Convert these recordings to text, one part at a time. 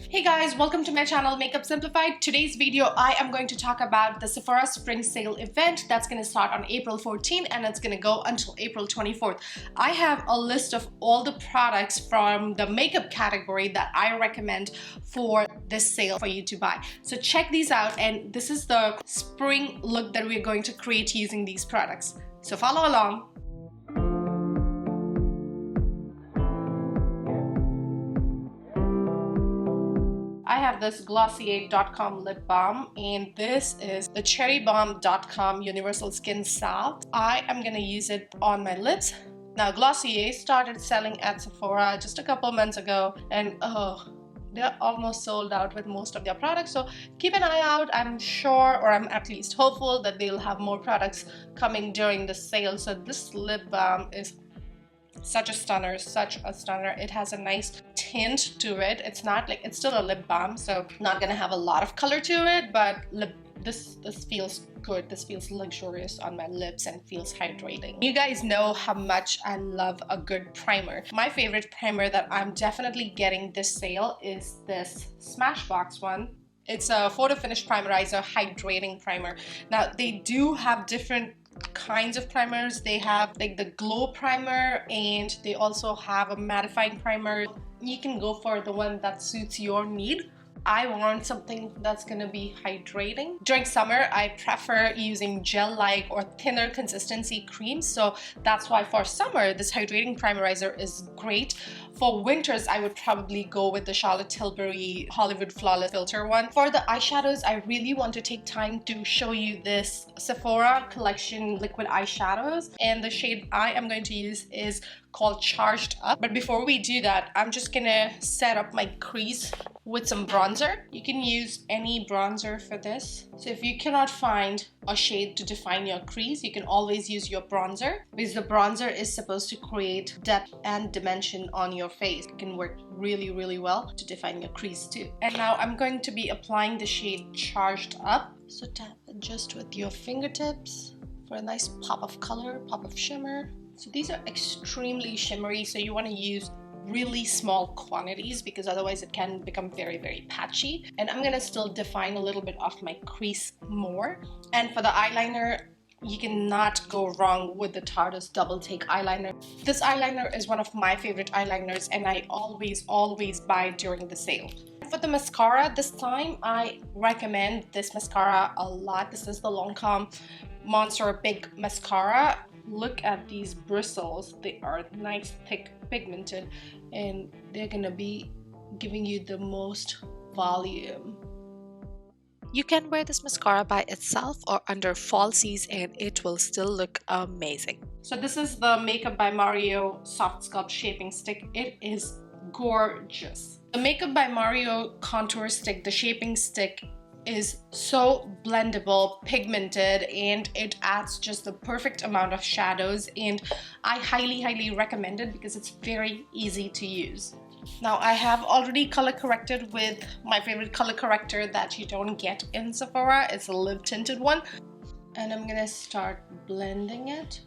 Hey guys, welcome to my channel Makeup Simplified. Today's video I am going to talk about the Sephora spring sale event that's going to start on April 14 and it's going to go until April 24th. I have a list of all the products from the makeup category that I recommend for this sale for you to buy. So check these out, and this is the spring look that we're going to create using these products. So follow along. I have this Glossier.com lip balm, and this is the cherrybomb.com universal skin salve. I am gonna use it on my lips. Now Glossier started selling at Sephora just a couple months ago, and they're almost sold out with most of their products, so keep an eye out. I'm sure, or I'm at least hopeful, that they'll have more products coming during the sale. So this lip balm is such a stunner, It has a nice tint to it. It's not like, it's still a lip balm, so not gonna have a lot of color to it, but this feels good. This feels luxurious on my lips and feels hydrating. You guys know how much I love a good primer. My favorite primer that I'm definitely getting this sale is this Smashbox one. It's a photo finish primerizer hydrating primer. Now they do have different kinds of primers. They have like the glow primer, and they also have a mattifying primer. You can go for the one that suits your need. I want something that's gonna be hydrating. During summer, I prefer using gel-like or thinner consistency creams, so that's why for summer, this hydrating primerizer is great. For winters, I would probably go with the Charlotte Tilbury Hollywood Flawless Filter one. For the eyeshadows, I really want to take time to show you this Sephora collection liquid eyeshadows, and the shade I am going to use is called Charged Up. But before we do that, I'm just gonna set up my crease with some bronzer. You can use any bronzer for this. So if you cannot find a shade to define your crease, you can always use your bronzer, because the bronzer is supposed to create depth and dimension on your face. It can work really well to define your crease too. And now I'm going to be applying the shade Charged Up. So tap it just with your fingertips for a nice pop of color, pop of shimmer. So these are extremely shimmery, so you want to use really small quantities because otherwise it can become very patchy. And I'm gonna still define a little bit of my crease more. And for the eyeliner, you cannot go wrong with the Tarte Double Take eyeliner. This eyeliner is one of my favorite eyeliners, and I always buy during the sale. For the mascara, this time I recommend this mascara a lot. This is the Lancôme Monster Big Mascara. Look at these bristles. They are nice, thick, pigmented, and they're gonna be giving you the most volume. You can wear this mascara by itself or under falsies and it will still look amazing. So this is the Makeup by Mario Soft Sculpt Shaping Stick. It is gorgeous. The Makeup by Mario Contour Stick, the shaping stick, is so blendable, pigmented, and it adds just the perfect amount of shadows, and I highly recommend it because it's very easy to use. Now I have already color corrected with my favorite color corrector that you don't get in Sephora. It's a lip tinted one, and I'm gonna start blending it.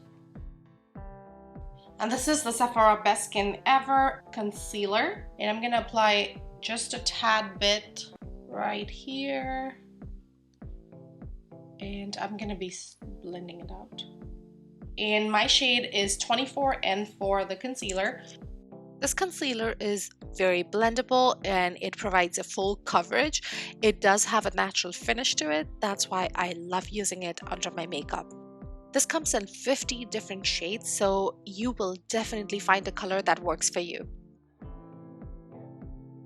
And this is the Sephora Best Skin Ever concealer, and I'm gonna apply just a tad bit right here, and I'm gonna be blending it out. And my shade is 24N for the concealer. This concealer is very blendable and it provides a full coverage. It does have a natural finish to it. That's why I love using it under my makeup. This comes in 50 different shades, so you will definitely find a color that works for you.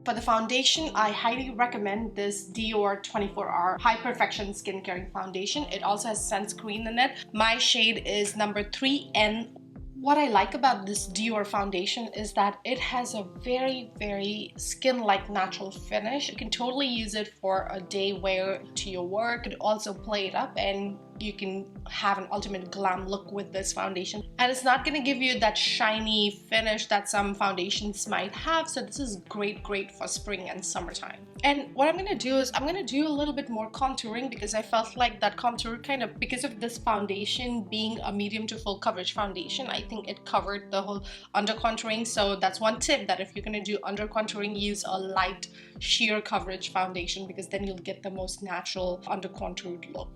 For the foundation, I highly recommend this Dior 24-Hour High Perfection Skincare Foundation. It also has sunscreen in it. My shade is number 3N. What I like about this Dior foundation is that it has a very skin-like natural finish. You can totally use it for a day wear to your work. You could also play it up and you can have an ultimate glam look with this foundation, and it's not going to give you that shiny finish that some foundations might have. So this is great for spring and summertime. And what I'm going to do is I'm going to do a little bit more contouring, because I felt like that contour kind of, because of this foundation being a medium to full coverage foundation, I think it covered the whole under contouring. So that's one tip, that if you're going to do under contouring, use a light sheer coverage foundation, because then you'll get the most natural under contoured look.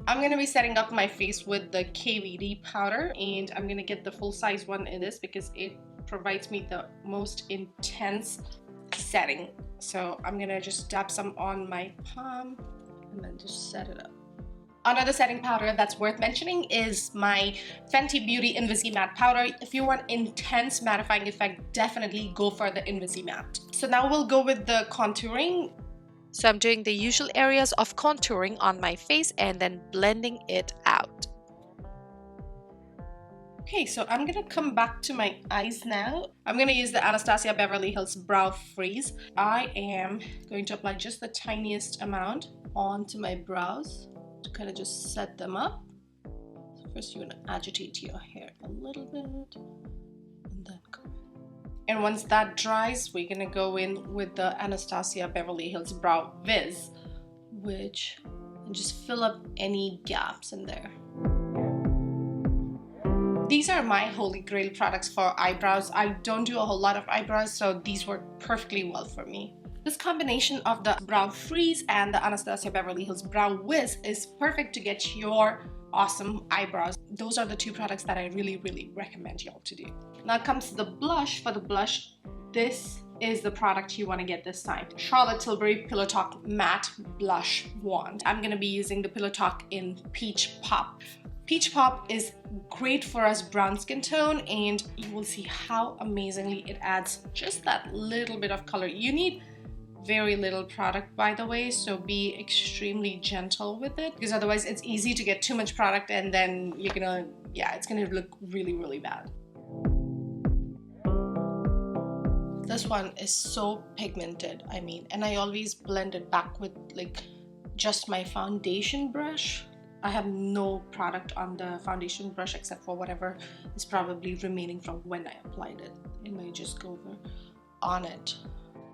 I'm going to be setting up my face with the KVD powder, and I'm going to get the full size one in this because it provides me the most intense setting. So I'm going to just dab some on my palm and then just set it up. Another setting powder that's worth mentioning is my Fenty Beauty Invisi Matte powder. If you want intense mattifying effect, definitely go for the Invisi Matte. So now we'll go with the contouring. So I'm doing the usual areas of contouring on my face and then blending it out. Okay, so I'm gonna come back to my eyes now. I'm gonna use the Anastasia Beverly Hills Brow Freeze. I am going to apply just the tiniest amount onto my brows to kind of just set them up. So first you want to agitate your hair a little bit and then go. And once that dries, we're gonna go in with the Anastasia Beverly Hills Brow Viz, and just fill up any gaps in there. These are my holy grail products for eyebrows. I don't do a whole lot of eyebrows, so these work perfectly well for me. This combination of the Brow Freeze and the Anastasia Beverly Hills Brow Wiz is perfect to get your awesome eyebrows. Those are the two products that I really recommend y'all to do. Now comes the blush. For the blush, this is the product you want to get this time. Charlotte Tilbury Pillow Talk Matte Blush Wand. I'm going to be using the Pillow Talk in Peach Pop. Peach Pop is great for us brown skin tone, and you will see how amazingly it adds just that little bit of color. You need very little product, by the way, so be extremely gentle with it, because otherwise it's easy to get too much product and then you're gonna, it's gonna look really bad. This one is so pigmented, I mean, and I always blend it back with like just my foundation brush. I have no product on the foundation brush except for whatever is probably remaining from when I applied it. It might just go over on it.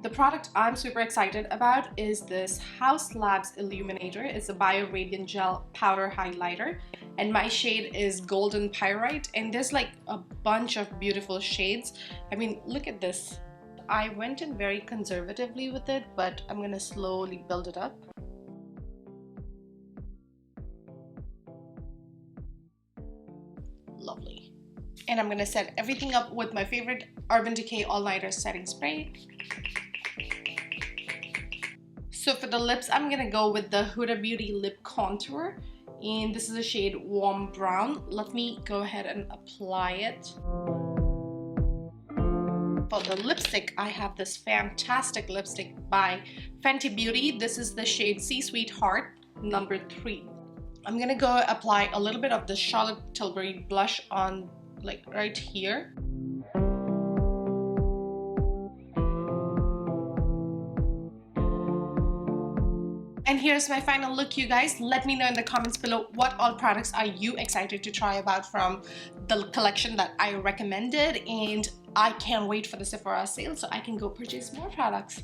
The product I'm super excited about is this HAUS Labs Illuminator. It's a Bio Radiant Gel Powder Highlighter, and my shade is Golden Pyrite, and there's like a bunch of beautiful shades. I mean, look at this. I went in very conservatively with it, but I'm gonna slowly build it up. Lovely. And I'm gonna set everything up with my favorite Urban Decay All Nighter setting spray. So for the lips, I'm gonna go with the Huda Beauty Lip Contour, and this is the shade Warm Brown. Let me go ahead and apply it. For the lipstick, I have this fantastic lipstick by Fenty Beauty. This is the shade Sea Sweetheart number 3. I'm gonna go apply a little bit of the Charlotte Tilbury blush on like right here. And here's my final look, you guys. Let me know in the comments below what all products are you excited to try about from the collection that I recommended, and I can't wait for the Sephora sale so I can go purchase more products.